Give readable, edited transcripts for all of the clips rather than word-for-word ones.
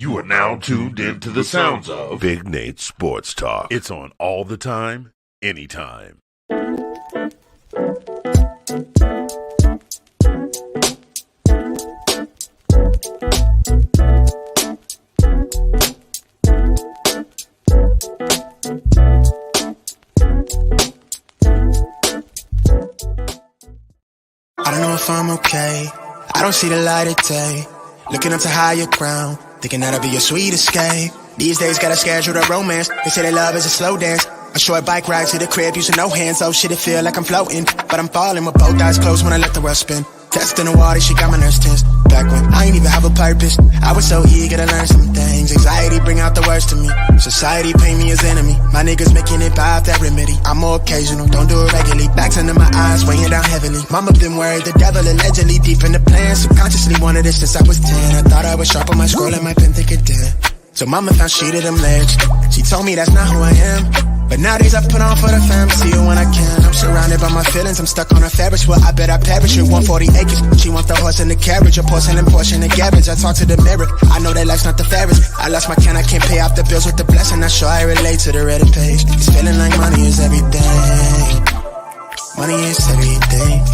You are now tuned into the sounds of Big Nate Sports Talk. It's on all the time, anytime. I don't know if I'm okay. I don't see the light of day. Looking up to higher ground, thinking that'll be your sweet escape. These days got a schedule to romance. They say that love is a slow dance. A short bike ride to the crib using no hands. Oh shit, it feel like I'm floating, but I'm falling with both eyes closed when I let the world spin. Testing the water, she got my nerves tense. Back when I ain't even have a purpose, I was so eager to learn some things. Anxiety bring out the worst in me. Society paint me as enemy. My niggas making it by that remedy. I'm more occasional, don't do it regularly. Backs under my eyes, weighing down heavily. Mama been worried, the devil allegedly deep in the plan. Subconsciously wanted it since I was 10. I thought I was sharp on my scroll and my pen think it did. So mama found she to them legs. She told me that's not who I am. But nowadays I put on for the fam, see you when I can. I'm surrounded by my feelings, I'm stuck on a Ferris wheel. I bet I perish with 140 acres. She wants the horse and the carriage, a porcelain portion of garbage. I talk to the mirror, I know that life's not the fairest. I lost my can, I can't pay off the bills with the blessing. Not sure I relate to the Reddit page. It's feeling like money is everything. Money is everything.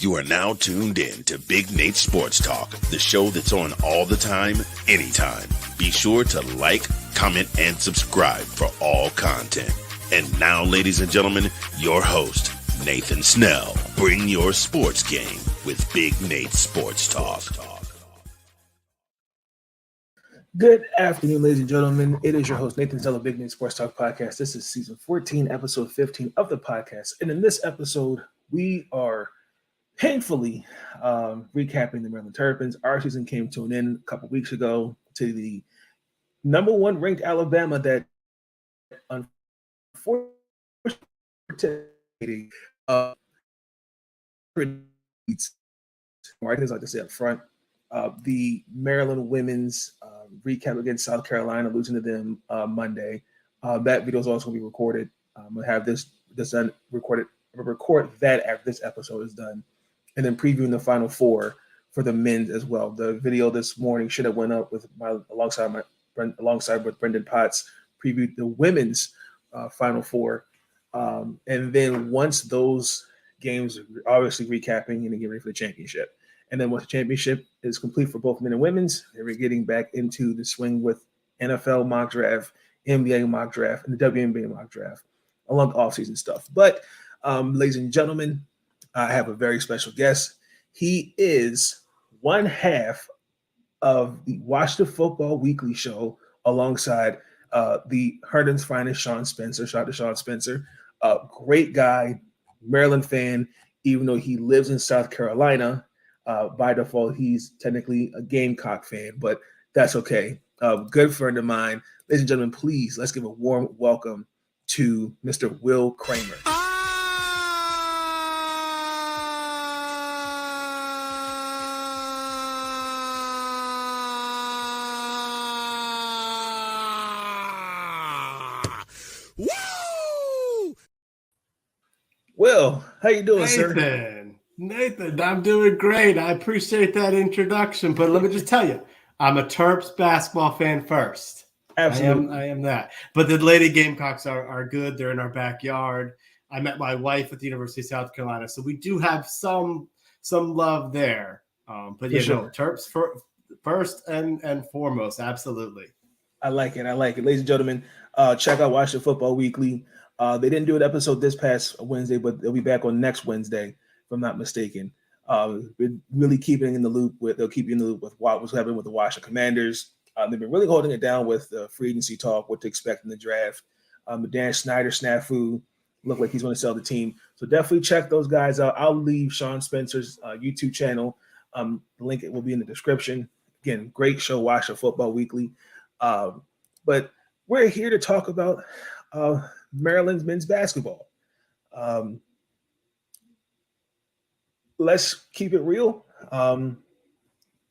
You are now tuned in to Big Nate Sports Talk, the show that's on all the time, anytime. Be sure to like, comment, and subscribe for all content. And now, ladies and gentlemen, your host, Nathan Snell. Bring your sports game with Big Nate Sports Talk. Good afternoon, ladies and gentlemen. It is your host, Nathan Snell of Big Nate Sports Talk Podcast. This is season 14, episode 15 of the podcast. And in this episode, we are painfully recapping the Maryland Terrapins. Our season came to an end a couple weeks ago to the number one ranked Alabama that unfortunately right, as I just said up front, the Maryland women's recap against South Carolina, losing to them Monday. That video is also going to be recorded. I'm going to have this done, recorded. Record that after this episode is done, and then previewing the Final Four for the men's as well. The video this morning should have went up with alongside with Brendan Potts, previewed the women's Final Four, and then once those games, obviously recapping and then getting ready for the championship. And then once the championship is complete for both men and women's, we're getting back into the swing with NFL mock draft, NBA mock draft, and the WNBA mock draft, along with off-season stuff. But ladies and gentlemen, I have a very special guest. He is one half of the Watch the Football Weekly show alongside the Herndon's finest, Sean Spencer. Shout out to Sean Spencer. Great guy, Maryland fan, even though he lives in South Carolina. By default, he's technically a Gamecock fan, but that's okay. Good friend of mine. Ladies and gentlemen, please, let's give a warm welcome to Mr. Will Kramer. Woo! Will, how you doing, sir? Nathan, I'm doing great. I appreciate that introduction, but let me just tell you, I'm a Terps basketball fan first. Absolutely. I am that. But the Lady Gamecocks are good. They're in our backyard. I met my wife at the University of South Carolina, so we do have some love there. But yeah, sure. no, Terps first and foremost, absolutely. I like it. Ladies and gentlemen, check out Watch the Football Weekly. They didn't do an episode this past Wednesday, but they'll be back on next Wednesday, if I'm not mistaken. We're really keeping in the loop with what was happening with the Washington Commanders. They've been really holding it down with the free agency talk, what to expect in the draft. The Dan Snyder snafu looked like he's going to sell the team. So definitely check those guys out. I'll leave Sean Spencer's YouTube channel. The link will be in the description. Again, great show, Watch the Football Weekly. But we're here to talk about Maryland's men's basketball. Let's keep it real.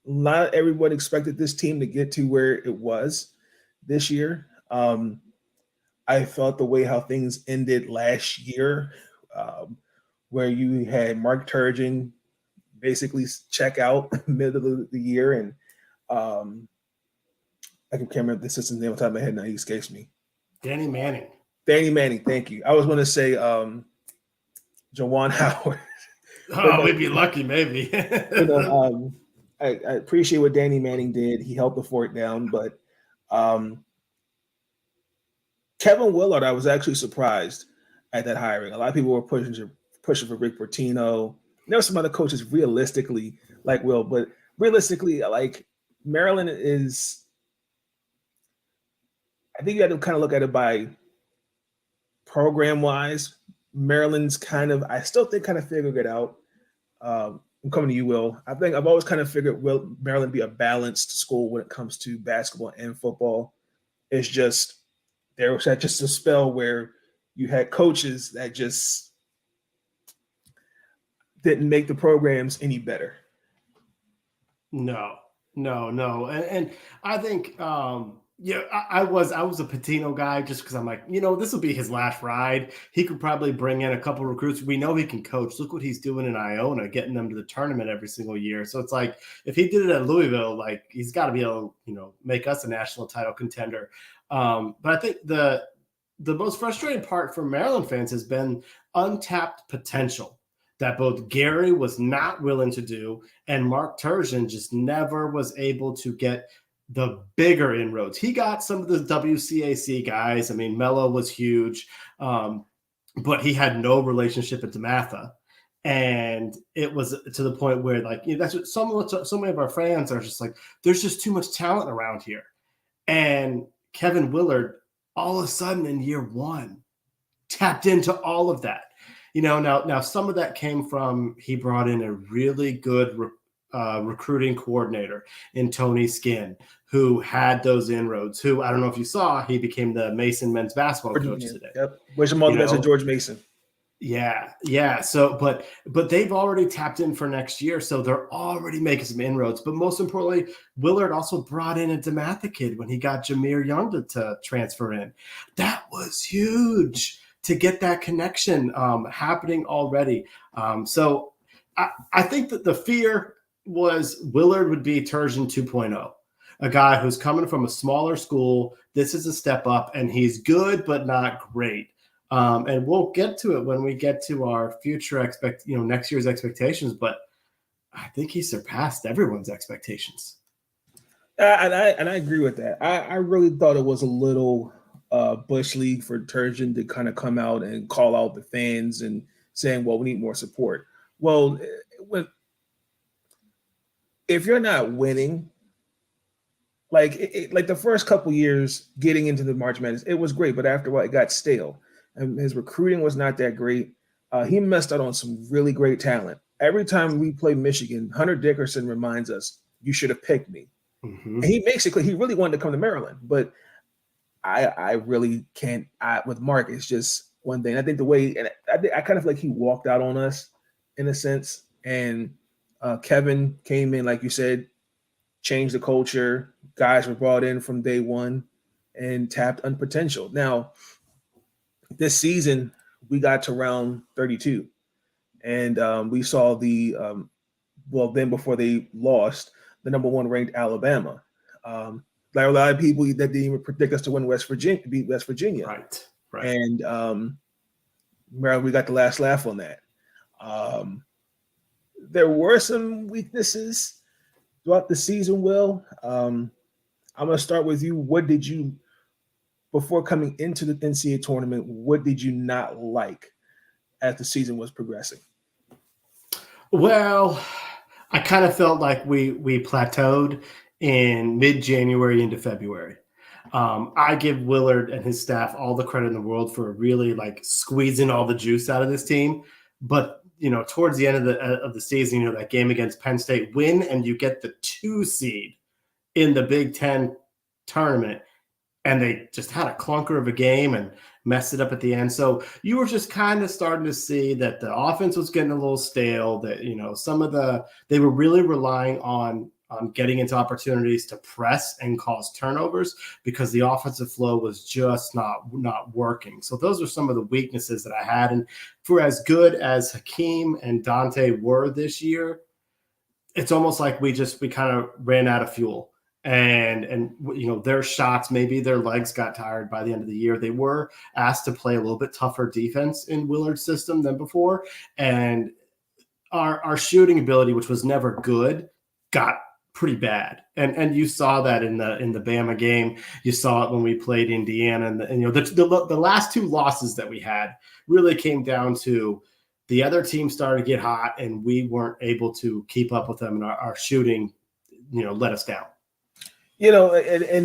Not everyone expected this team to get to where it was this year. I felt the way how things ended last year where you had Mark Turgeon basically check out middle of the year, and I can't remember the assistant's name on top of my head now. He escapes me. Danny Manning. Danny Manning, thank you. I was going to say Jawan Howard. Oh, we'd be lucky, maybe. I appreciate what Danny Manning did. He held the fort down, but Kevin Willard, I was actually surprised at that hiring. A lot of people were pushing for Rick Pitino. There were some other coaches realistically like Will, but realistically, like Maryland is, I think you have to kind of look at it by program wise. Maryland's I still think figured it out. I'm coming to you, Will. I think I've always kind of figured Maryland be a balanced school when it comes to basketball and football. It's just there was just a spell where you had coaches that just didn't make the programs any better. No. And I think, I was a Pitino guy just because I'm like, this will be his last ride. He could probably bring in a couple recruits. We know he can coach. Look what he's doing in Iona, getting them to the tournament every single year. So it's like, if he did it at Louisville, like he's got to be able to, make us a national title contender. But I think the most frustrating part for Maryland fans has been untapped potential that both Gary was not willing to do and Mark Turgeon just never was able to get the bigger inroads. He got some of the WCAC guys. I mean, Mello was huge, but he had no relationship at DeMatha. And it was to the point where, like, that's what so many of our fans are just like, there's just too much talent around here. And Kevin Willard, all of a sudden in year one, tapped into all of that. Now some of that came from he brought in a really good recruiting coordinator in Tony Skinn, who had those inroads, who, I don't know if you saw, he became the Mason men's basketball coach today. Yep. Wish him all the best with George Mason. Yeah. So, but they've already tapped in for next year, so they're already making some inroads. But most importantly, Willard also brought in a DeMatha kid when he got Jameer Young to transfer in. That was huge to get that connection happening already. So I think that the fear was Willard would be Turgeon 2.0, a guy who's coming from a smaller school. This is a step up, and he's good but not great. And we'll get to it when we get to our future next year's expectations. But I think he surpassed everyone's expectations. And I agree with that. I really thought it was a little Bush League for Turgeon to kind of come out and call out the fans and saying, well, we need more support. Well, if you're not winning, like the first couple years getting into the March Madness, it was great, but after a while it got stale. And his recruiting was not that great. He missed out on some really great talent. Every time we play Michigan, Hunter Dickerson reminds us, you should have picked me. Mm-hmm. And he really wanted to come to Maryland, but I really can't. With Mark, it's just one thing. I think the way, and I kind of feel like he walked out on us in a sense. And Kevin came in, like you said, changed the culture. Guys were brought in from day one and tapped on potential. Now, this season, we got to round 32, and we saw then before they lost, the number one ranked Alabama. Like a lot of people that didn't even predict us to beat West Virginia. Right. And Maryland, we got the last laugh on that. There were some weaknesses throughout the season, Will. I'm going to start with you. Before coming into the NCAA tournament, what did you not like as the season was progressing? Well, I kind of felt like we plateaued in mid-January into February. I give Willard and his staff all the credit in the world for really like squeezing all the juice out of this team. But, towards the end of the season, that game against Penn State, win and you get the 2 seed in the Big Ten tournament. And they just had a clunker of a game and messed it up at the end. So you were just kind of starting to see that the offense was getting a little stale, that, they were really relying on getting into opportunities to press and cause turnovers because the offensive flow was just not working. So those are some of the weaknesses that I had. And for as good as Hakeem and Dante were this year, it's almost like we kind of ran out of fuel. And their shots, maybe their legs got tired by the end of the year. They were asked to play a little bit tougher defense in Willard's system than before. And our shooting ability, which was never good, got pretty bad. And you saw that in the Bama game. You saw it when we played Indiana. And the last two losses that we had really came down to the other team started to get hot and we weren't able to keep up with them. And our shooting, let us down. And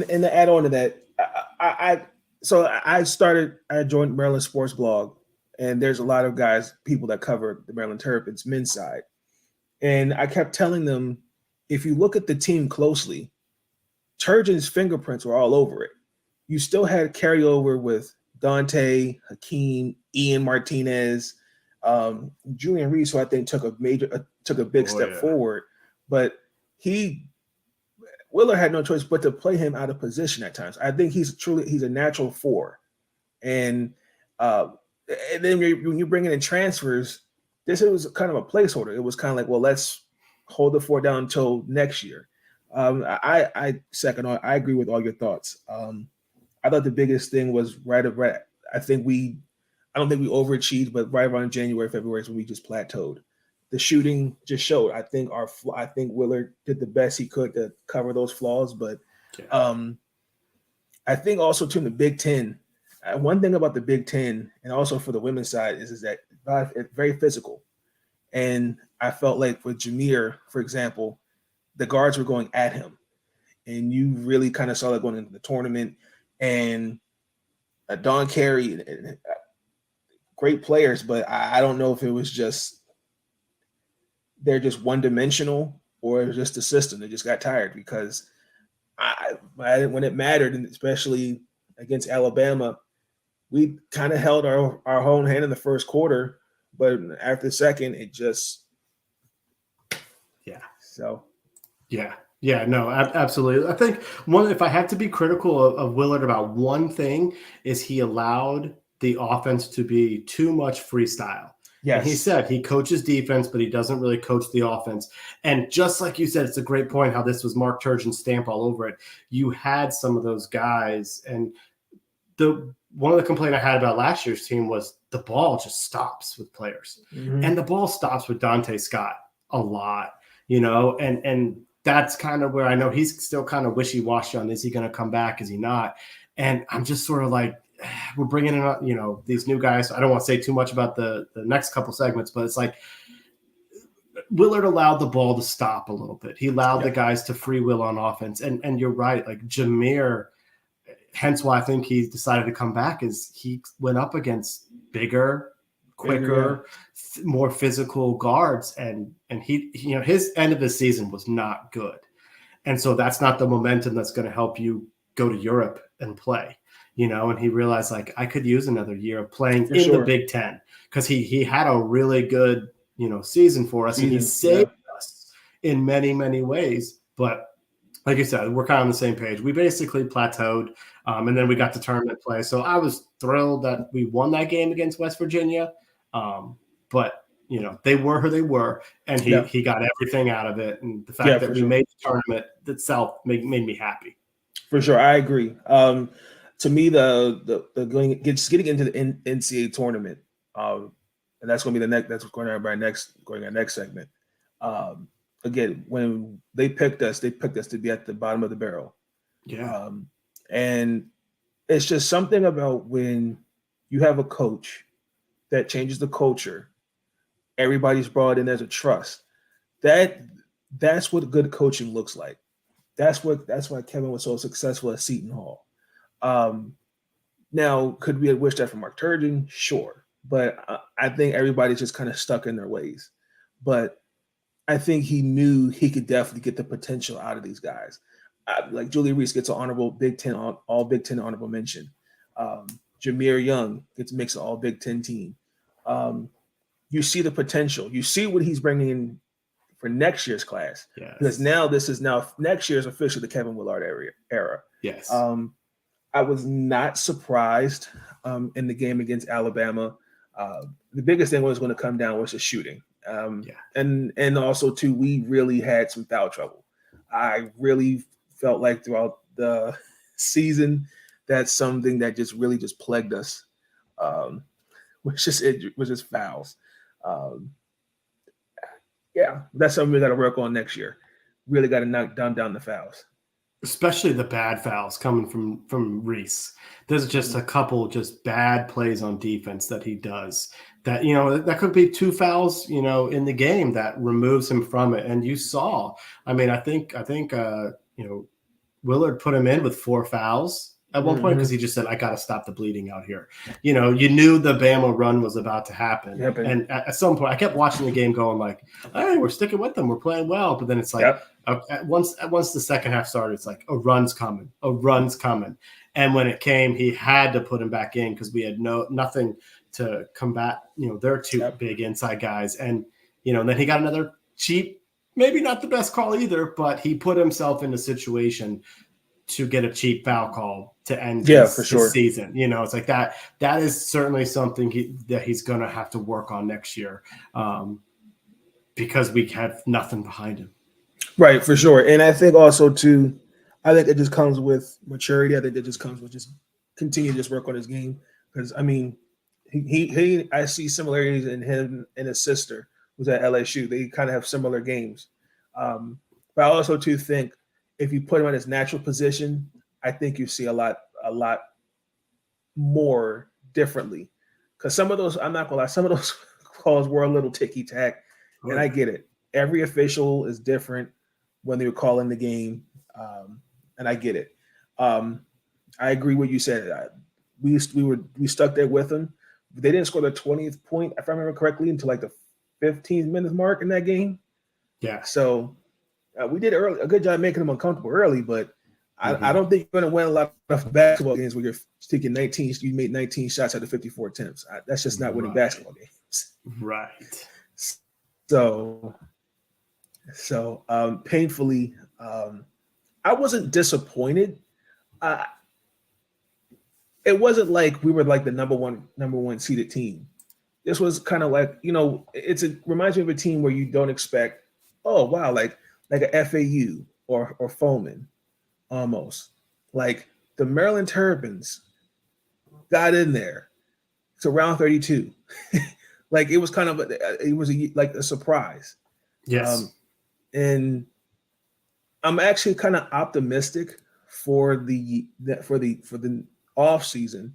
to add on to that, I joined Maryland Sports Blog, and there's a lot of people that cover the Maryland Terps, it's men's side. And I kept telling them, if you look at the team closely, Turgeon's fingerprints were all over it. You still had carryover with Dante, Hakeem, Ian Martinez, Julian Reed, who I think took a big step forward, but Willard had no choice but to play him out of position at times. I think he's a natural four. And then when you bring in transfers, this was kind of a placeholder. It was kind of like, well, let's hold the four down until next year. I agree with all your thoughts. I thought the biggest thing was right. I don't think we overachieved, but right around January, February is when we just plateaued. The shooting just showed. I think Willard did the best he could to cover those flaws, but I think also too in the Big Ten. One thing about the Big Ten, and also for the women's side, is that it's very physical. And I felt like with Jameer, for example, the guards were going at him, and you really kind of saw that going into the tournament. And Don Carey, great players, but I don't know if it was just they're just one-dimensional or it was just the system. They just got tired because when it mattered, and especially against Alabama, we kind of held our own hand in the first quarter, but after the second, it just no, absolutely. I think if I have to be critical of Willard about one thing, is he allowed the offense to be too much freestyle. Yes. And he said he coaches defense, but he doesn't really coach the offense. And just like you said, it's a great point how this was Mark Turgeon's stamp all over it. You had some of those guys, and one of the complaints I had about last year's team was the ball just stops with players. Mm-hmm. And the ball stops with Dante Scott a lot, and that's kind of where I know he's still kind of wishy-washy on, is he going to come back? Is he not? And I'm just sort of like, we're bringing in, these new guys. I don't want to say too much about the next couple segments, but it's like Willard allowed the ball to stop a little bit. He allowed the guys to free will on offense. And you're right, like Jameer, hence why I think he decided to come back, is he went up against bigger, quicker, more physical guards. And he, his end of the season was not good. And so that's not the momentum that's going to help you go to Europe and play. And he realized, like, I could use another year of playing the Big Ten, because he had a really good, season for us, and he saved us in many, many ways. But like you said, we're kind of on the same page. We basically plateaued, and then we got to tournament play. So I was thrilled that we won that game against West Virginia. But, they were who they were, and he got everything out of it. And the fact that we made the tournament itself made me happy. For sure. I agree. To me, the getting into the NCAA tournament, and that's going to be that's going to be our next segment. Again, when they picked us to be at the bottom of the barrel. Yeah. And it's just something about when you have a coach that changes the culture, everybody's brought in as a trust. That's what good coaching looks like. That's why Kevin was so successful at Seton Hall. Now, could we have wished that for Mark Turgeon? Sure. But I think everybody's just kind of stuck in their ways. But I think he knew he could definitely get the potential out of these guys. Like Julie Reese gets an honorable Big Ten, all Big Ten honorable mention. Jameer Young gets mixed all Big Ten team. You see the potential. You see what he's bringing in for next year's class. Yes. Because next year's officially the Kevin Willard era. Yes. I was not surprised in the game against Alabama. The biggest thing was going to come down was the shooting. And also too, we really had some foul trouble. I really felt like throughout the season, that's something that just really just plagued us. Was just fouls. That's something we got to work on next year. Really got to knock down the fouls, especially the bad fouls coming from Reese. There's just a couple just bad plays on defense that he does. That that could be 2 fouls in the game that removes him from it. And you saw, I think Willard put him in with 4 fouls at one point because he just said, I got to stop the bleeding out here. You knew the Bama run was about to happen. And at some point, I kept watching the game going like, hey, we're sticking with them. We're playing well. But then it's like, once the second half started, it's like, a run's coming. And when it came, he had to put him back in because we had nothing to combat, their 2 big inside guys. And, then he got another cheap, maybe not the best call either, but he put himself in a situation to get a cheap foul call to end his season. It's like that is certainly something that he's going to have to work on next year because we have nothing behind him. Right, for sure. And I think also too, I think it just comes with maturity. I think it just comes with just continue to just work on his game. Because I see similarities in him and his sister who's at LSU. They kind of have similar games. But I also too think if you put him in his natural position, I think you see a lot more differently. Because some of those, I'm not gonna lie, some of those calls were a little ticky-tack, and I get it. Every official is different when they were calling the game, and I get it. I agree with what you said. We stuck there with them. They didn't score the 20th point, if I remember correctly, until like the 15th minute mark in that game. Yeah. So we did a good job making them uncomfortable early, but I don't think you're going to win a lot of basketball games where you're taking 19. You made 19 shots out of 54 attempts. That's just not winning basketball games. Right. So painfully, I wasn't disappointed. It wasn't like we were like the number one seeded team. This was kind of like, it reminds me of a team where you don't expect, oh wow, like a FAU or Foreman, almost. Like the Maryland Terps got in there to round 32. Like it was kind of like a surprise. Yes. And I'm actually kind of optimistic for the off season.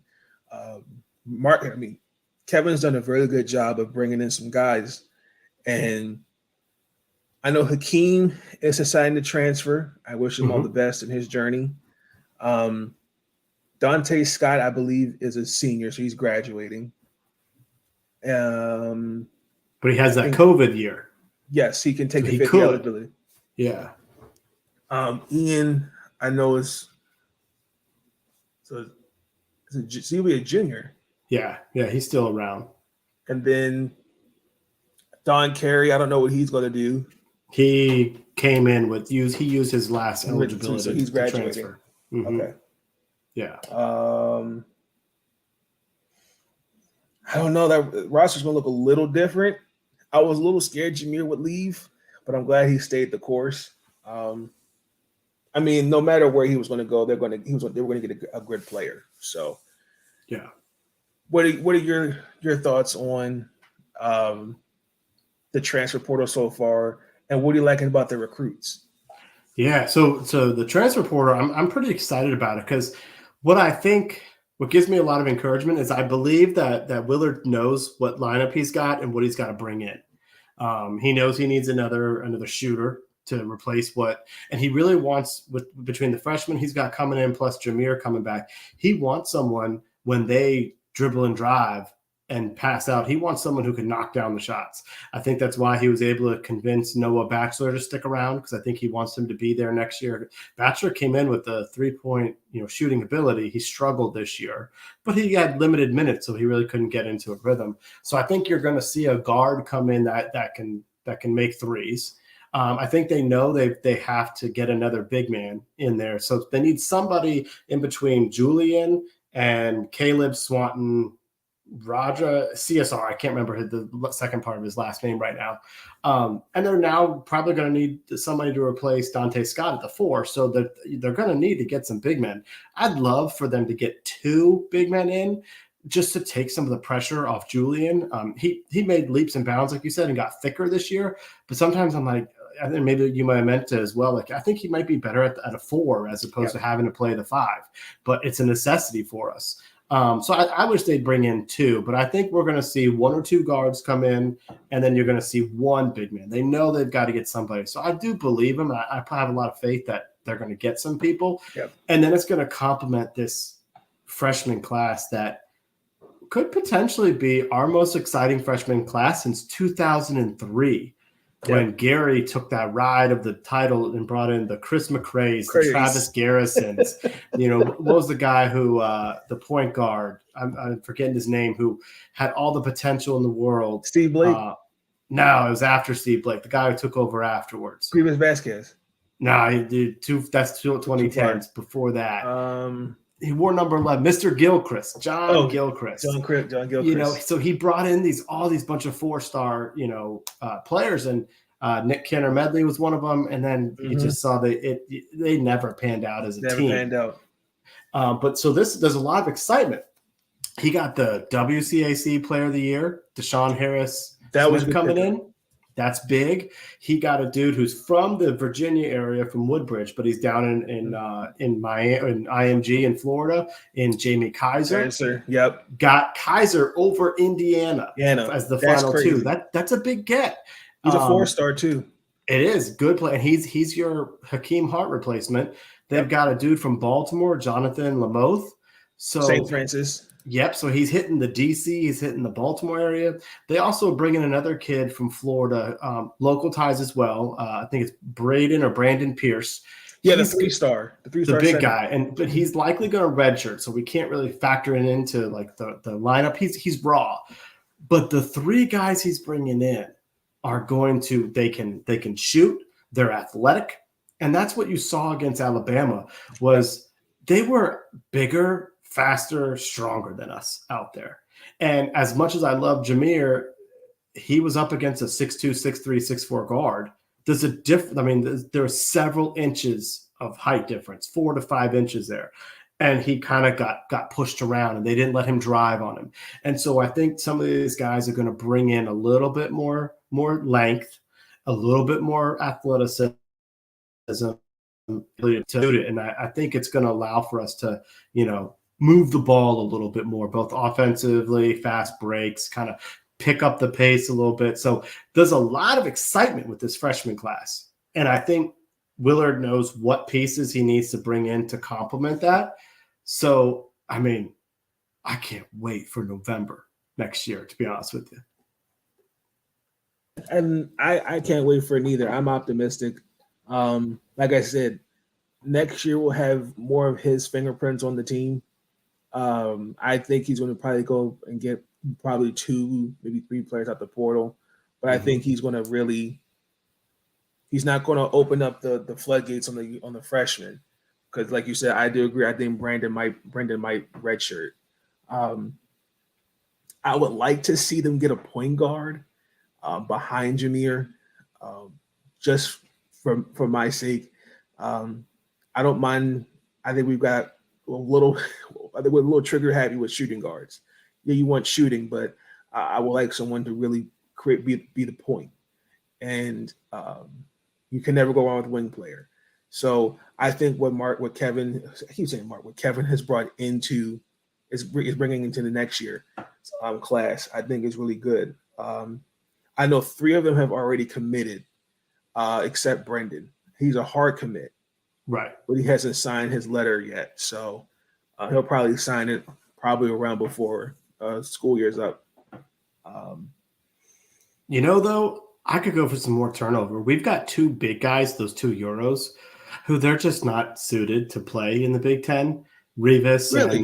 Kevin's done a very good job of bringing in some guys, and I know Hakeem is deciding to transfer. I wish him all the best in his journey. Dante Scott, I believe, is a senior, so he's graduating. But he has that COVID year. Yes, he can take the 50 eligibility. Yeah. Ian, I know is he'll be a junior. Yeah, he's still around. And then Don Carey, I don't know what he's going to do. He came in he used his last eligibility, so he's graduating. To transfer. Mm-hmm. Okay. Yeah. I don't know. That roster's going to look a little different. I was a little scared Jameer would leave, but I'm glad he stayed the course. No matter where he was going to go, they were going to get a good player. So, yeah. What are your thoughts on the transfer portal so far, and what are you liking about the recruits? Yeah, so the transfer portal, I'm pretty excited about it because what gives me a lot of encouragement is I believe that Willard knows what lineup he's got and what he's got to bring in. He knows he needs another shooter to replace and he really wants between the freshmen he's got coming in plus Jameer coming back. He wants someone when they dribble and drive and pass out. He wants someone who can knock down the shots. I think that's why he was able to convince Noah Batchelor to stick around because I think he wants him to be there next year. Batchelor came in with the 3-point shooting ability. He struggled this year, but he had limited minutes, so he really couldn't get into a rhythm. So I think you're going to see a guard come in that can make threes. I think they know they have to get another big man in there. So they need somebody in between Julian and Caleb Swanton, Raja CSR. I can't remember the second part of his last name right now. And they're now probably going to need somebody to replace Dante Scott at the 4. So that they're going to need to get some big men. I'd love for them to get 2 big men in just to take some of the pressure off Julian. He made leaps and bounds, like you said, and got thicker this year. But sometimes I'm like, I think maybe you might have meant to as well. Like, I think he might be better at a 4 as opposed to having to play the 5. But it's a necessity for us. So I wish they'd bring in 2, but I think we're going to see 1 or 2 guards come in, and then you're going to see 1 big man. They know they've got to get somebody. So I do believe them. I have a lot of faith that they're going to get some people. Yep. And then it's going to complement this freshman class that could potentially be our most exciting freshman class since 2003. When Gary took that ride of the title and brought in the Chris McRae's, the Travis Garrisons, what was the guy who, the point guard, I'm forgetting his name, who had all the potential in the world. Steve Blake? No, it was after Steve Blake, the guy who took over afterwards. Cuevas Vasquez? No, he did that's 2010s. Before that. He wore number 11, Mr. Gilchrist, John Gilchrist. John Gilchrist. So he brought in all these bunch of 4-star, players, and Nick Kenner Medley was one of them. And then you just saw they never panned out as a team. Never panned out. But so there's a lot of excitement. He got the WCAC Player of the Year, Deshaun Harris. That was coming in. That's big. He got a dude who's from the Virginia area, from Woodbridge, but he's down in Miami, in IMG in Florida, in Jamie Kaiser. Yep. Got Kaiser over Indiana as the final crazy. 2. That's a big get. He's a 4-star too. It is good play. And he's your Hakeem Hart replacement. They've got a dude from Baltimore, Jonathan Lamoth. So St. Francis. Yep. So he's hitting the DC, he's hitting the Baltimore area. They also bring in another kid from Florida, local ties as well. I think it's Brandon Pierce. Yeah, he's the 3-star. The big center guy. But he's likely going to redshirt, so we can't really factor it into like the lineup. He's raw. But the 3 guys he's bringing in are going to they can shoot, they're athletic. And that's what you saw against Alabama was they were bigger, faster, stronger than us out there. And as much as I love Jameer, he was up against a 6'2", 6'3", 6'4" guard. There's a there are several inches of height difference, 4 to 5 inches there. And he kind of got pushed around, and they didn't let him drive on him. And so I think some of these guys are going to bring in a little bit more length, a little bit more athleticism to do it. And I think it's going to allow for us to, move the ball a little bit more, both offensively, fast breaks, kind of pick up the pace a little bit. So there's a lot of excitement with this freshman class. And I think Willard knows what pieces he needs to bring in to complement that. So, I can't wait for November next year, to be honest with you. And I can't wait for it either. I'm optimistic. Like I said, next year we'll have more of his fingerprints on the team. I think he's going to probably go and get probably 2, maybe 3 players out the portal. But I think he's going to really – he's not going to open up the floodgates on the freshmen. Because like you said, I do agree. I think Brendan might redshirt. I would like to see them get a point guard behind Jameer, just for my sake. I don't mind. I think we've got a little trigger happy with shooting guards. Yeah, you want shooting, but I would like someone to really be the point. And you can never go wrong with a wing player. So I think what Kevin has brought into is bringing into the next year class, I think is really good. I know 3 of them have already committed, except Brendan. He's a hard commit. Right. But he hasn't signed his letter yet. So he'll probably sign it around before school year's up. Though, I could go for some more turnover. We've got 2 big guys, those 2 Euros, who they're just not suited to play in the Big Ten. Rivas and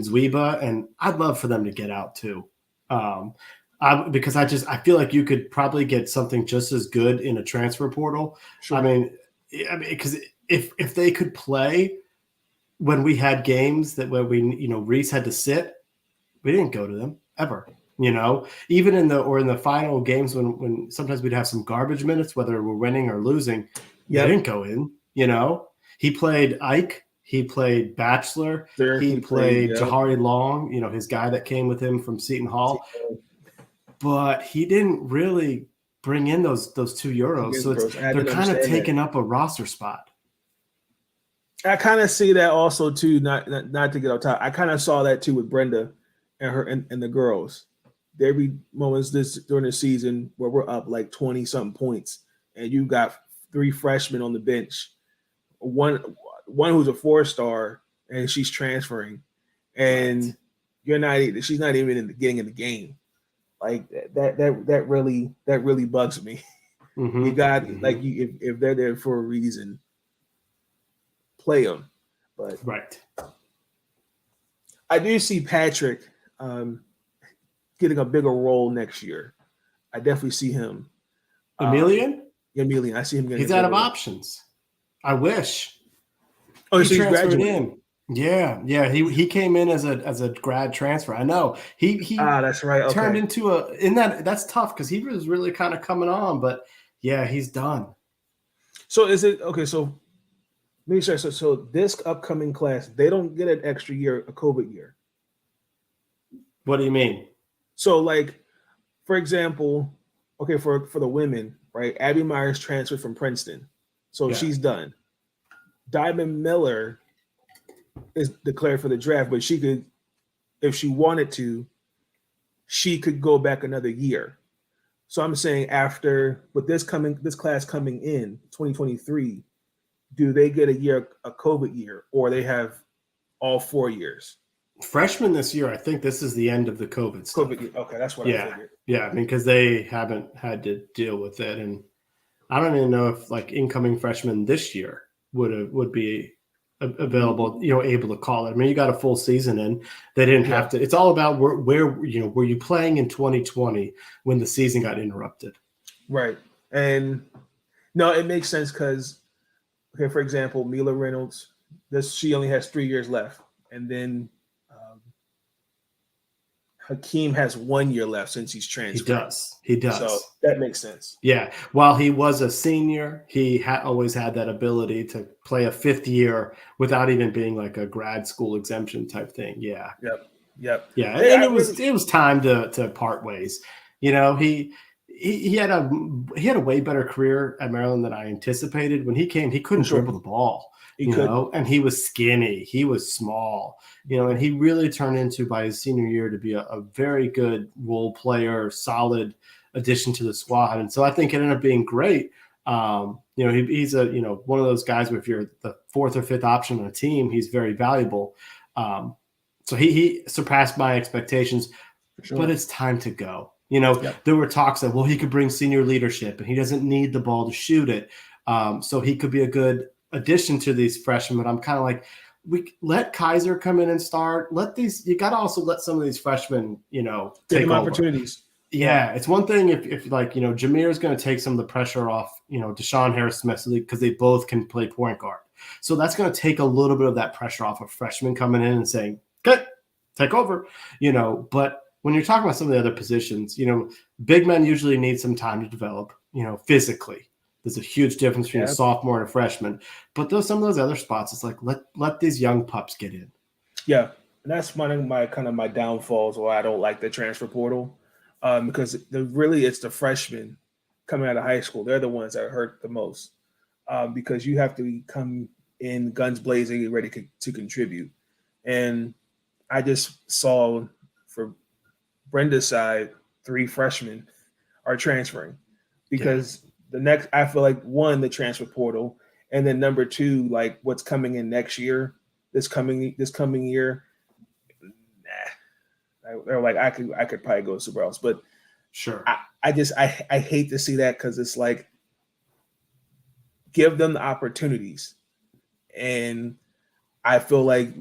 Zwieba, and I'd love for them to get out too. I Because I feel like you could probably get something just as good in a transfer portal. Sure. I mean, because if they could play when we had games where we, Reese had to sit, we didn't go to them ever. Even in the final games when sometimes we'd have some garbage minutes, whether we're winning or losing, they didn't go in. He played Ike. He played Bachelor. He played Jahari Long, his guy that came with him from Seton Hall. But he didn't really bring in those 2 Euros. So they're kind of taking up a roster spot. I kind of see that also too, not to get off top. I kind of saw that too with Brenda and her and the girls. There be moments during the season where we're up like 20-something points and you got 3 freshmen on the bench. One who's a 4-star and she's transferring, and she's not even getting in the game. Like that really bugs me. You got if they're there for a reason, play them. But right, I do see Patrick getting a bigger role next year. I definitely see him. Emilian, I see him getting. He's out of options. I wish. Oh, he so he's transferred graduating. in. Yeah. He came in as a grad transfer. I know. He that's right. Okay. Turned into that's tough because he was really kind of coming on, but yeah, he's done. So is it okay? So let me say so this upcoming class, they don't get an extra year, a COVID year. What do you mean? So like, for example, okay, for the women, right? Abby Myers transferred from Princeton, so she's done. Diamond Miller is declared for the draft, but she could, if she wanted to, she could go back another year. So I'm saying with this class coming in 2023, do they get a COVID year, or they have all 4 years? Freshmen this year, I think this is the end of the COVID stuff. Okay, that's what I figured. Yeah, because they haven't had to deal with it, and I don't even know if like incoming freshmen this year would be available, able to call it. I mean, you got a full season in. They didn't have to. It's all about where were you playing in 2020 when the season got interrupted? Right. And no, it makes sense because, okay, for example, Mila Reynolds, she only has 3 years left, and then Hakeem has 1 year left since he's transferred. He does. So that makes sense. Yeah. While he was a senior, he always had that ability to play a 5th year without even being like a grad school exemption type thing. Yeah. Yep. Yeah. And it was time to part ways. He had a way better career at Maryland than I anticipated. When he came, he couldn't dribble the ball. And he was skinny, he was small, and he really turned into, by his senior year, to be a very good role player, solid addition to the squad. And so I think it ended up being great. He's one of those guys where if you're the 4th or 5th option on a team, he's very valuable. So he surpassed my expectations, but it's time to go. There were talks that, well, he could bring senior leadership and he doesn't need the ball to shoot it. So he could be a good addition to these freshmen, but I'm kind of like, we let Kaiser come in and start. You got to also let some of these freshmen, take over. Opportunities. Yeah, it's one thing if like, Jameer is going to take some of the pressure off, Deshaun Harris-Smith, because they both can play point guard. So that's going to take a little bit of that pressure off of freshmen coming in and saying, "Good, take over." But when you're talking about some of the other positions, big men usually need some time to develop, physically. There's a huge difference between a sophomore and a freshman. But some of those other spots, it's like, let these young pups get in. Yeah, and that's one of my downfalls why I don't like the transfer portal, because it's the freshmen coming out of high school. They're the ones that hurt the most, because you have to come in guns blazing and ready to contribute. And I just saw for Brenda's side, 3 freshmen are transferring because I feel like, 1, the transfer portal, and then number 2, like what's coming in next year, this coming year. They're like, I could probably go somewhere else, but sure. I hate to see that, because it's like, give them the opportunities, and I feel like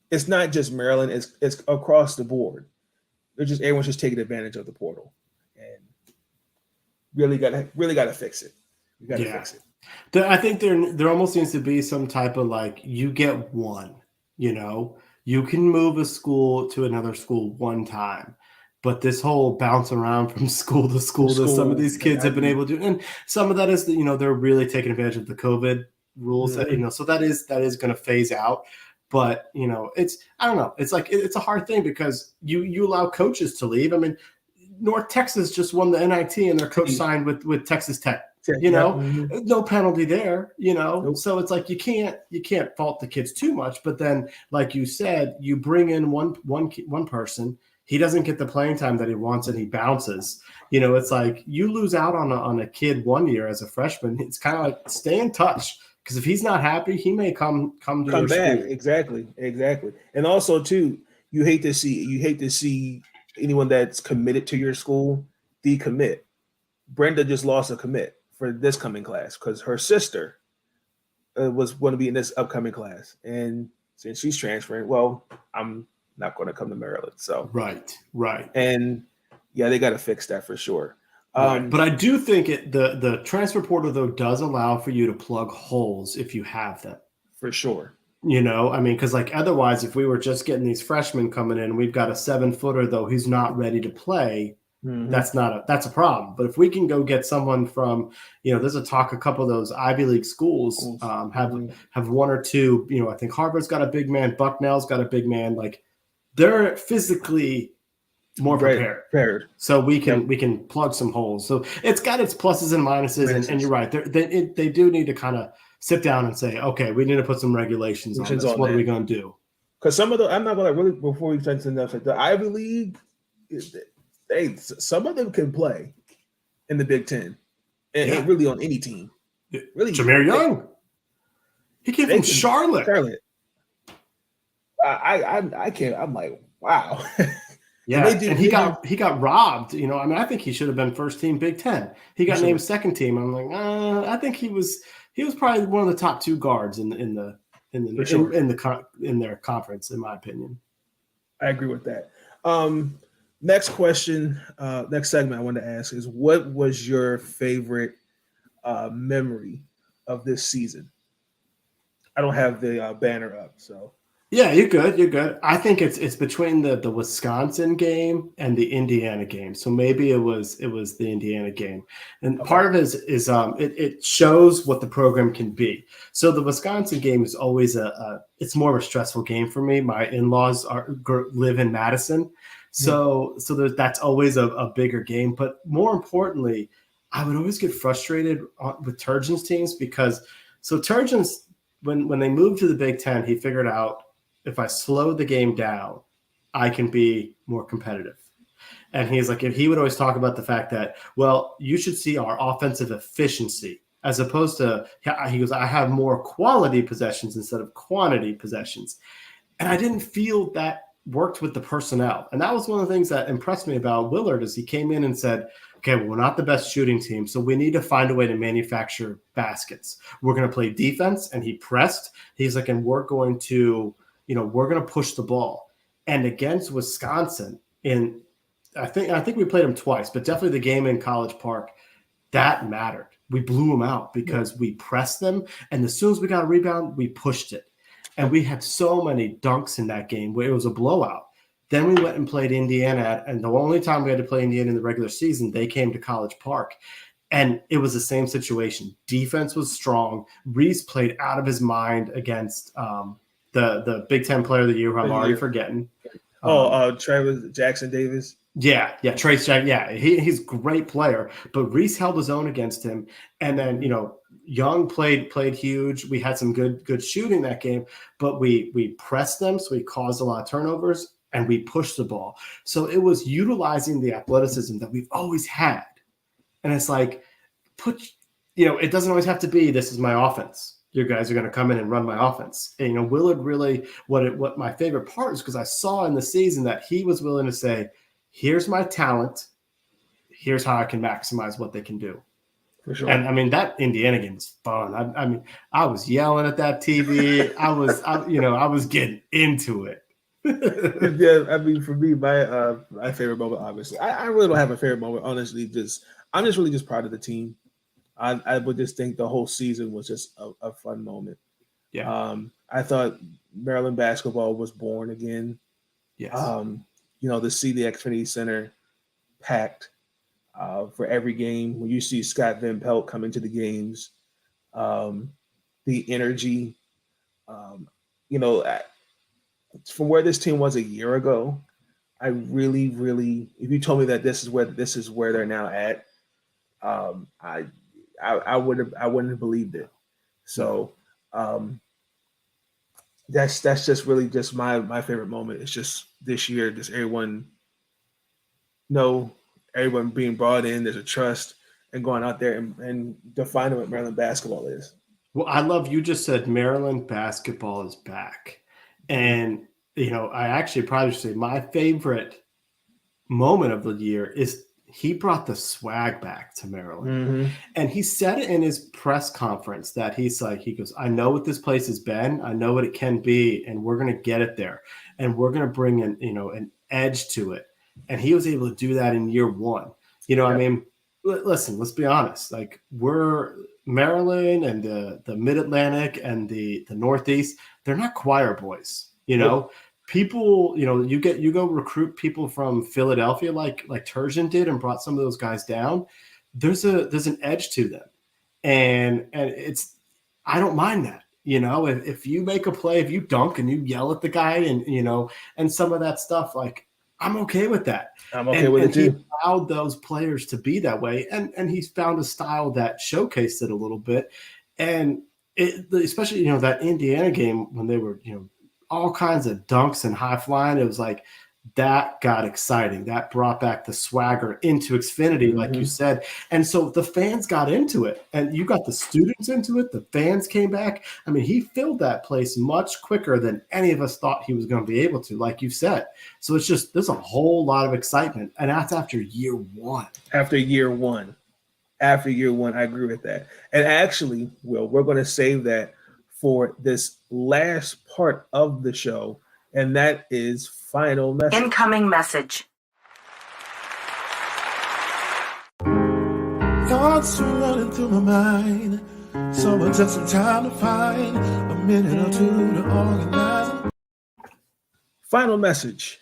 it's not just Maryland, it's across the board. Everyone's just taking advantage of the portal, and really gotta fix it. You gotta fix it. I think there almost needs to be some type of like, you get one, you can move a school to another school one time, but this whole bounce around from school to school that some of these kids have been able to do, and some of that is that, they're really taking advantage of the COVID rules, so that is going to phase out. But it's, I don't know, it's like it's a hard thing because you allow coaches to leave. I mean, North Texas just won the NIT and their coach signed with Texas Tech. No penalty there, Nope. So it's like you can't fault the kids too much. But then, like you said, you bring in one person, he doesn't get the playing time that he wants and he bounces. It's like you lose out on a kid 1 year as a freshman. It's kind of like, stay in touch, because if he's not happy, he may come back. School. Exactly. And also too, you hate to see anyone that's committed to your school decommit. Brenda just lost a commit for this coming class because her sister was going to be in this upcoming class, and since she's transferring, well, I'm not going to come to Maryland. So right, and yeah, they got to fix that for sure. Right. But I do think the transfer portal though does allow for you to plug holes if you have them. For sure. I mean, because like otherwise, if we were just getting these freshmen coming in, we've got a 7-footer though who's not ready to play. Mm-hmm. That's a problem. But if we can go get someone from, there's a couple of those Ivy League schools have one or two. I think Harvard's got a big man, Bucknell's got a big man. Like they're physically more prepared, so we can plug some holes. So it's got its pluses and minuses, and you're right. They do need to kind of sit down and say, okay, we need to put some regulations on this. What are we going to do? Because some of I'm not going to really, before we turn to the next, like the Ivy League, some of them can play in the Big Ten, and really on any team. Really, Jameer Young, he came from Charlotte. I can't. I'm like, wow. Yeah, and he got robbed. I mean, I think he should have been first team Big Ten. He got named second team. I'm like, I think he was probably one of the top two guards in their conference, in my opinion. I agree with that. Next question, next segment I wanted to ask is, what was your favorite memory of this season? I don't have the banner up, so. Yeah, you're good. I think it's between the Wisconsin game and the Indiana game. So maybe it was the Indiana game. And part of it is it shows what the program can be. So the Wisconsin game is always it's more of a stressful game for me. My in-laws live in Madison. So that's always a bigger game. But more importantly, I would always get frustrated with Turgeon's teams because Turgeon's, when they moved to the Big Ten, he figured out, if I slow the game down, I can be more competitive. And he's like, he would always talk about the fact that, well, you should see our offensive efficiency as opposed to, he goes, I have more quality possessions instead of quantity possessions. And I didn't feel that worked with the personnel. And that was one of the things that impressed me about Willard, is he came in and said, okay, well, we're not the best shooting team, so we need to find a way to manufacture baskets. We're going to play defense. And he pressed. He's like, and we're going to push the ball. And against Wisconsin, I think we played them twice, but definitely the game in College Park, that mattered. We blew them out because we pressed them. And as soon as we got a rebound, we pushed it. And we had so many dunks in that game where it was a blowout. Then we went and played Indiana. And the only time we had to play Indiana in the regular season, they came to College Park. And it was the same situation. Defense was strong. Reese played out of his mind against the Big Ten Player of the Year, who I'm already forgetting. Travis Jackson Davis. Yeah, Trace Jackson. Yeah, he's a great player, but Reese held his own against him. And then Young played huge. We had some good shooting that game, but we pressed them, so we caused a lot of turnovers, and we pushed the ball. So it was utilizing the athleticism that we've always had. And it's like, it doesn't always have to be, this is my offense. You guys are going to come in and run my offense. And, Willard really, what my favorite part is, because I saw in the season that he was willing to say, here's my talent. Here's how I can maximize what they can do. For sure. And I mean, that Indiana game was fun. I was yelling at that TV. I was getting into it. Yeah, I mean, for me, my favorite moment, obviously, I really don't have a favorite moment. Honestly, I'm just really just proud of the team. I would just think the whole season was just a fun moment. Yeah. I thought Maryland basketball was born again. Yes. To see the Xfinity Center packed for every game, when you see Scott Van Pelt come into the games, the energy, um, you know, from where this team was a year ago, I really, really, if you told me that this is where they're now at, um, I, I wouldn't have believed it. No. So that's just really just my favorite moment. It's just this year, just everyone being brought in. There's a trust and going out there and defining what Maryland basketball is. Well, I love you just said Maryland basketball is back. And, I actually probably should say my favorite moment of the year is he brought the swag back to Maryland. Mm-hmm. And he said it in his press conference that he goes, I know what this place has been. I know what it can be. And we're going to get it there. And we're going to bring in, an edge to it. And he was able to do that in year one. I mean, listen, let's be honest. Like, we're Maryland and the Mid-Atlantic and the Northeast, they're not choir boys, people, you go recruit people from Philadelphia like Turgeon did and brought some of those guys down. There's an edge to them. And it's, I don't mind that, if you make a play, if you dunk and you yell at the guy and some of that stuff, like, I'm okay with that. I'm okay with it too. He allowed those players to be that way. And he's found a style that showcased it a little bit. And especially, that Indiana game when they were, all kinds of dunks and high flying. It was like, that got exciting. That brought back the swagger into Xfinity, like you said. And so the fans got into it, and you got the students into it. The fans came back. I mean, he filled that place much quicker than any of us thought he was going to be able to, like you said. So it's just, there's a whole lot of excitement. And that's after year one. After year one, I agree with that. And actually, Will, we're going to save that for this last part of the show, and that is final message. Incoming message. Thoughts are running through my mind. Someone took some time to find a minute or two to organize them. Final message.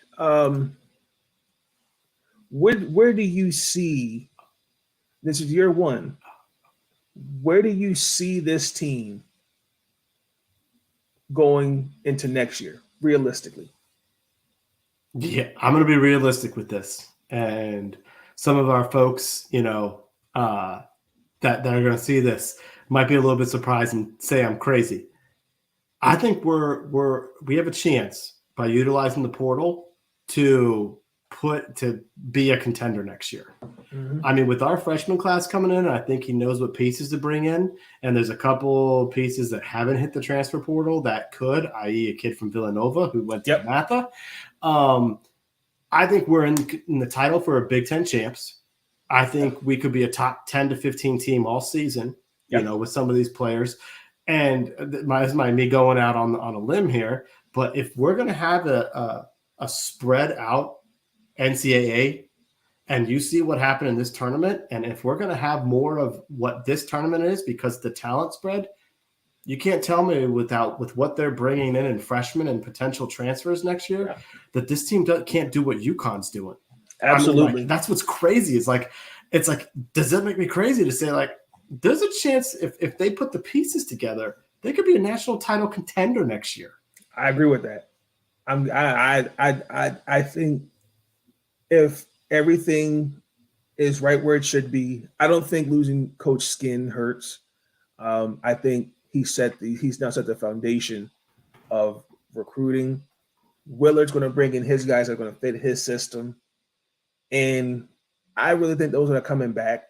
Where do you see, this is year one, where do you see this team going into next year, realistically? Yeah, I'm going to be realistic with this. And some of our folks, that are going to see this might be a little bit surprised and say I'm crazy. I think we have a chance by utilizing the portal to be a contender next year. Mm-hmm. I mean, with our freshman class coming in, I think he knows what pieces to bring in. And there's a couple pieces that haven't hit the transfer portal that could, i.e. a kid from Villanova who went to Matha. I think we're in the title for a Big Ten champs. I think we could be a top 10 to 15 team all season, with some of these players. And this might me going out on a limb here, but if we're going to have a spread out NCAA, and you see what happened in this tournament, and if we're going to have more of what this tournament is because the talent spread, you can't tell me with what they're bringing in freshmen and potential transfers next year that this team can't do what UConn's doing. Absolutely. I mean, that's what's crazy. It's like, does that make me crazy to say, like, there's a chance if they put the pieces together, they could be a national title contender next year. I agree with that. I think if everything is right where it should be, I don't think losing Coach Skin hurts. I think he's now set the foundation of recruiting. Willard's going to bring in his guys that are going to fit his system, and I really think those that are coming back,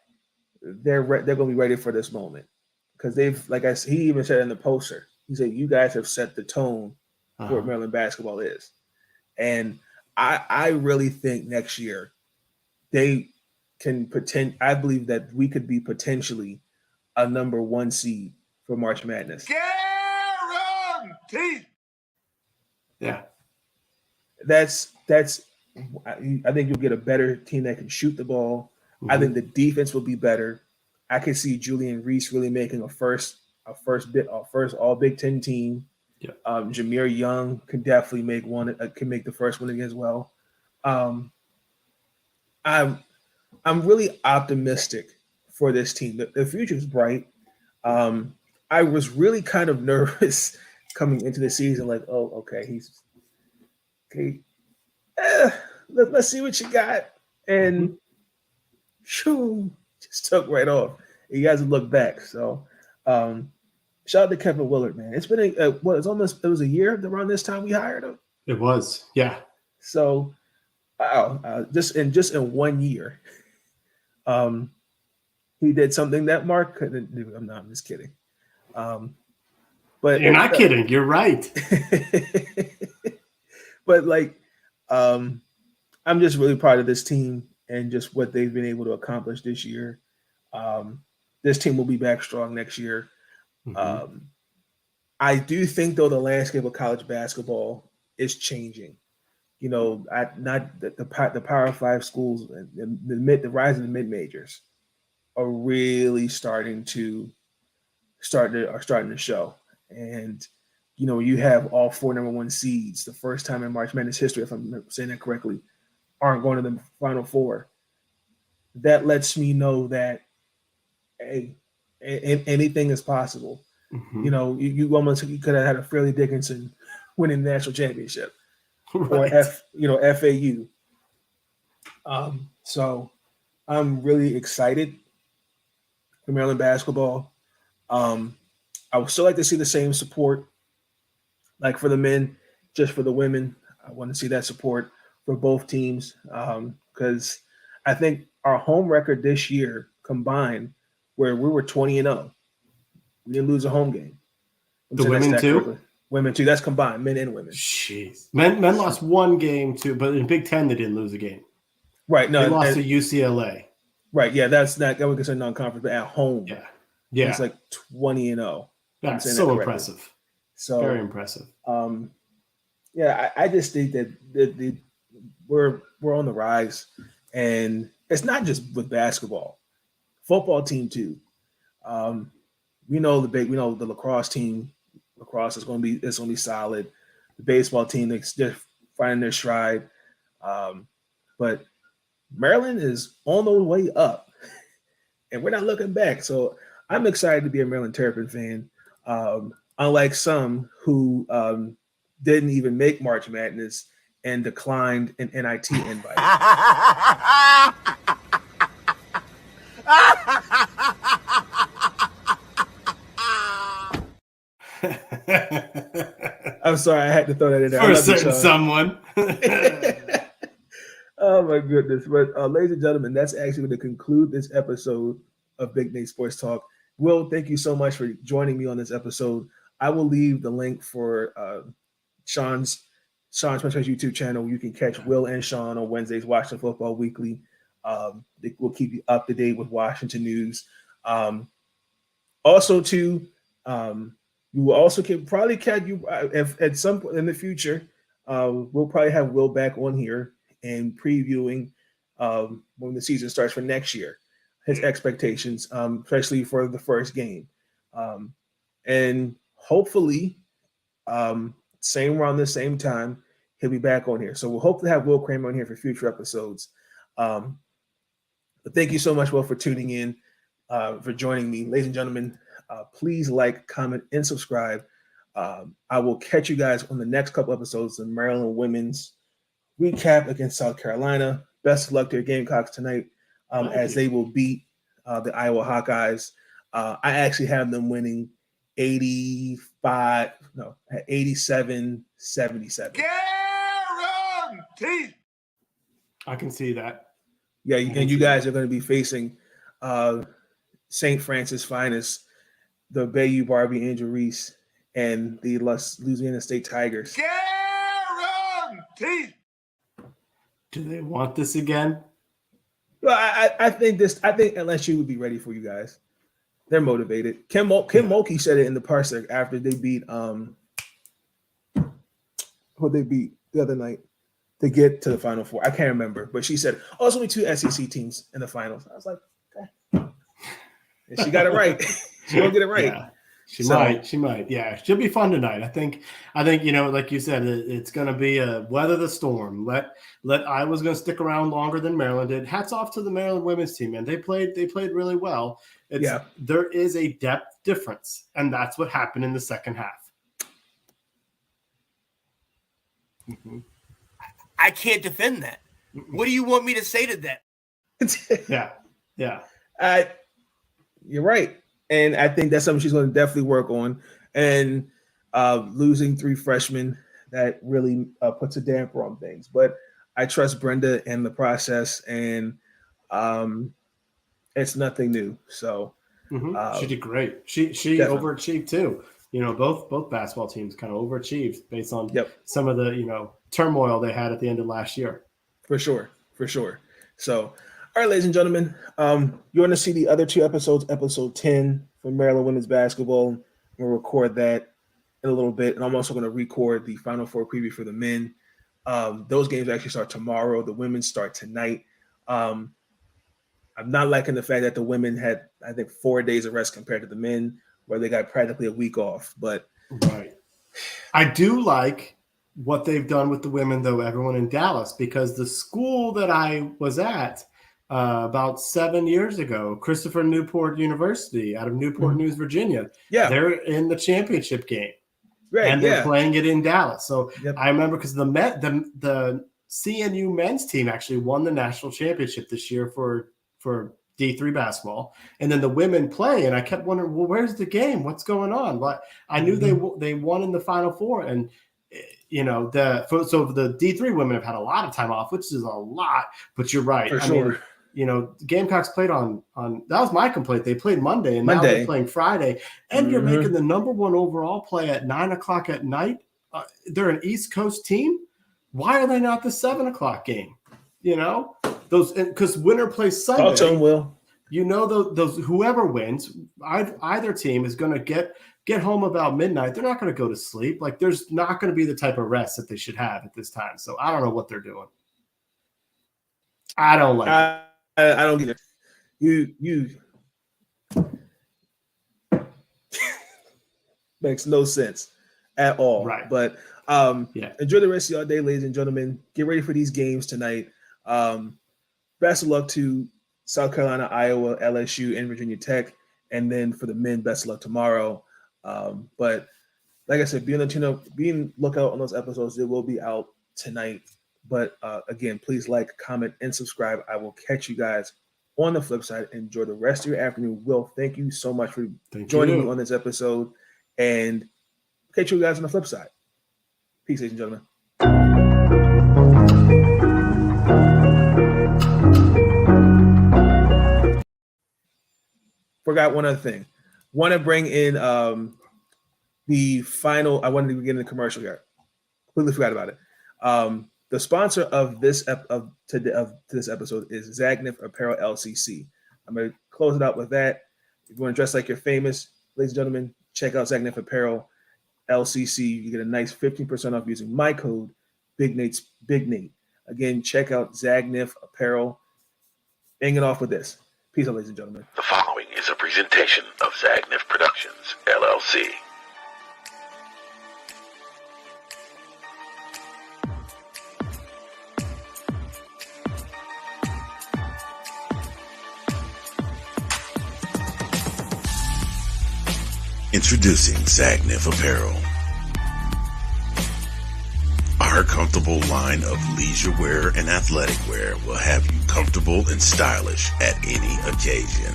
they're going to be ready for this moment because he even said in the poster, he said, "You guys have set the tone for what Maryland basketball is," and I really think next year they can I believe that we could be potentially a number one seed for March Madness. Guaranteed. Yeah. that's I think you'll get a better team that can shoot the ball. I Mm-hmm. think the defense will be better. I can see Julian Reese really making a first all Big Ten team. Yeah. Jameer Young can definitely make one. Can make the first one again as well. Um, I'm really optimistic for this team. The future is bright. I was really kind of nervous coming into the season, like, oh, okay, he's okay. Let's see what you got, and shoo, just took right off. You guys look back. So, shout out to Kevin Willard, man. It's been it was a year around this time we hired him. It was, yeah. So, wow, just in 1 year, he did something that Mark couldn't do. I'm just kidding. But You're not kidding. You're right. But like, I'm just really proud of this team and just what they've been able to accomplish this year. This team will be back strong next year. Mm-hmm. I do think, though, the landscape of college basketball is changing. You know, not the Power Five schools, the rise of the mid majors are really starting to show. And you know, you have all 4 number 1 seeds, the first time in March Madness history, if I'm saying that correctly, aren't going to the Final Four. That lets me know that, hey, anything is possible. Mm-hmm. You know, you could have had a Fairleigh Dickinson winning the national championship, Right. or FAU. So I'm really excited for Maryland basketball. I would still like to see the same support, like for the men, just for the women. I want to see that support for both teams, because I think our home record this year combined, where we were 20-0, we didn't lose a home game. The women too? Correctly. Women too. That's combined, men and women. Jeez, men lost 1 game too, but in Big Ten they didn't lose a game. Right. No, they lost to UCLA. Right. Yeah, that would consider non-conference, but at home, yeah, it's like 20-0. That's so impressive. So very impressive. Yeah, I just think that we're on the rise, and it's not just with basketball, football team too. We know the lacrosse team. Lacrosse is going to be solid. The baseball team, they're finding their stride, but Maryland is on the way up, and we're not looking back. So I'm excited to be a Maryland Terrapin fan. Unlike some who didn't even make March Madness and declined an NIT invite. I'm sorry, I had to throw that in there. For a certain someone. Oh my goodness. But ladies and gentlemen, that's actually going to conclude this episode of Big Nate Sports Talk. Will, thank you so much for joining me on this episode. I will leave the link for Sean's YouTube channel. You can catch Will and Sean on Wednesdays, Washington Football Weekly. They will keep you up to date with Washington news. Also, too, you will also probably catch you if at some point in the future. We'll probably have Will back on here and previewing when the season starts for next year, his expectations, especially for the first game, and hopefully, around the same time, he'll be back on here. So we'll hopefully have Will Kramer on here for future episodes. But thank you so much, Will, for tuning in, for joining me, ladies and gentlemen. Please like, comment, and subscribe. I will catch you guys on the next couple episodes of Maryland women's recap against South Carolina. Best of luck to your Gamecocks tonight, as they will beat the Iowa Hawkeyes. I actually have them winning 87-77. Guaranteed. I can see that. Yeah, and you guys are going to be facing St. Francis finest, the Bayou Barbie Angel Reese, and the Louisiana State Tigers. Guaranteed. Do they want this again? Well, I think LSU would be ready for you guys. They're motivated. Kim Mulkey said it in the Parsec after they beat who they beat the other night. to get to the Final Four. I can't remember, but she said, "Oh, it's only 2 SEC teams in the finals." I was like, "Okay," and she got it right. She gonna get it right. Yeah. She might. Yeah, she'll be fun tonight. I think, like you said, it's going to be a weather the storm. Iowa's going to stick around longer than Maryland did. Hats off to the Maryland women's team, man. They played really well. There is a depth difference, and that's what happened in the second half. Mm-hmm. I can't defend that. What do you want me to say to that? Yeah. You're right. And I think that's something she's going to definitely work on. And losing 3 freshmen, that really puts a damper on things. But I trust Brenda in the process, and it's nothing new. So she did great. She overachieved too. Both basketball teams kind of overachieved based on some of the turmoil they had at the end of last year. For sure. So. All right, ladies and gentlemen, you want to see the other 2 episodes, episode 10 for Maryland women's basketball. We'll record that in a little bit. And I'm also going to record the Final Four preview for the men. Those games actually start tomorrow. The women start tonight. I'm not liking the fact that the women had, I think, 4 days of rest compared to the men, where they got practically a week off. But right. I do like what they've done with the women, though, everyone in Dallas, because the school that I was at about 7 years ago, Christopher Newport University out of Newport News, Virginia. Yeah, they're in the championship game, right? And they're playing it in Dallas. So I remember because the CNU men's team actually won the national championship this year for D3 basketball, and then the women play. And I kept wondering, well, where's the game? What's going on? But I knew they won in the Final Four, and the D3 women have had a lot of time off, which is a lot. But you're right. For sure. Gamecocks played on that was my complaint. They played Monday, and now they're playing Friday. And you're making the number 1 overall play at 9:00 at night. They're an East Coast team. Why are they not the 7:00 game? Those, because winner plays Sunday. Talk to them, Will. Those whoever wins, either team is going to get home about midnight. They're not going to go to sleep. Like, there's not going to be the type of rest that they should have at this time. So I don't know what they're doing. I don't like it. I don't get it. You makes no sense at all. Right. But enjoy the rest of your day, ladies and gentlemen. Get ready for these games tonight. Best of luck to South Carolina, Iowa, LSU, and Virginia Tech. And then for the men, best of luck tomorrow. But like I said, be on lookout on those episodes. They will be out tonight. But again, please like, comment, and subscribe. I will catch you guys on the flip side. Enjoy the rest of your afternoon. Will, thank you so much for joining me on this episode. And catch you guys on the flip side. Peace, ladies and gentlemen. Forgot one other thing. Want to bring in the final. I wanted to get in the commercial here. Completely forgot about it. The sponsor of this this episode is Zagnif Apparel LCC. I'm going to close it out with that. If you want to dress like you're famous, ladies and gentlemen, check out Zagnif Apparel LCC. You get a nice 15% off using my code Big Nate. Again, check out Zagnif Apparel. Hang it off with this. Peace out, ladies and gentlemen. The following is a presentation of Zagnif Productions, LLC. Introducing Zagnif Apparel. Our comfortable line of leisure wear and athletic wear will have you comfortable and stylish at any occasion.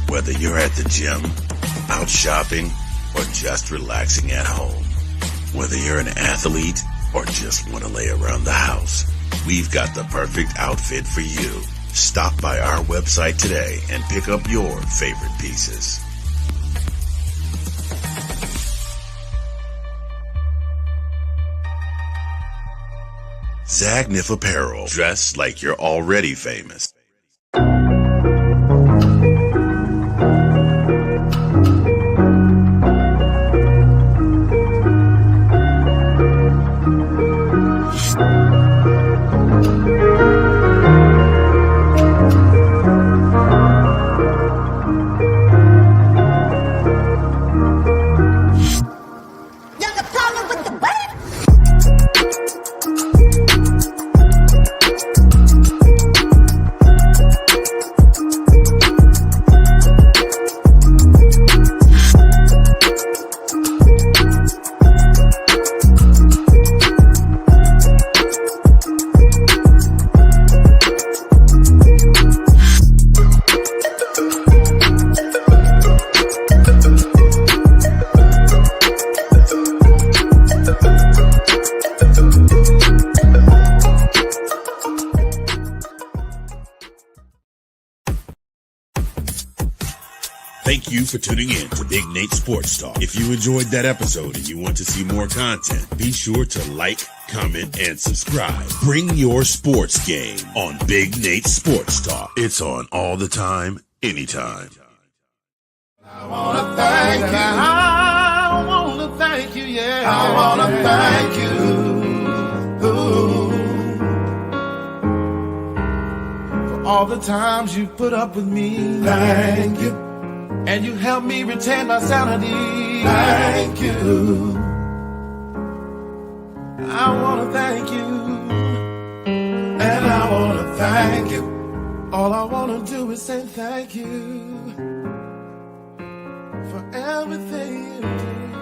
Whether you're at the gym, out shopping, or just relaxing at home. Whether you're an athlete or just want to lay around the house, we've got the perfect outfit for you. Stop by our website today and pick up your favorite pieces. Zagnif Apparel. Dress like you're already famous. Thank you for tuning in to Big Nate Sports Talk. If you enjoyed that episode and you want to see more content, be sure to like, comment, and subscribe. Bring your sports game on Big Nate Sports Talk. It's on all the time, anytime. I want to thank you. I want to thank you, yeah. I want to thank you. Ooh. For all the times you put up with me. Thank you. And you helped me retain my sanity. Thank you. I want to thank you. And I want to thank you. All I want to do is say thank you for everything you do.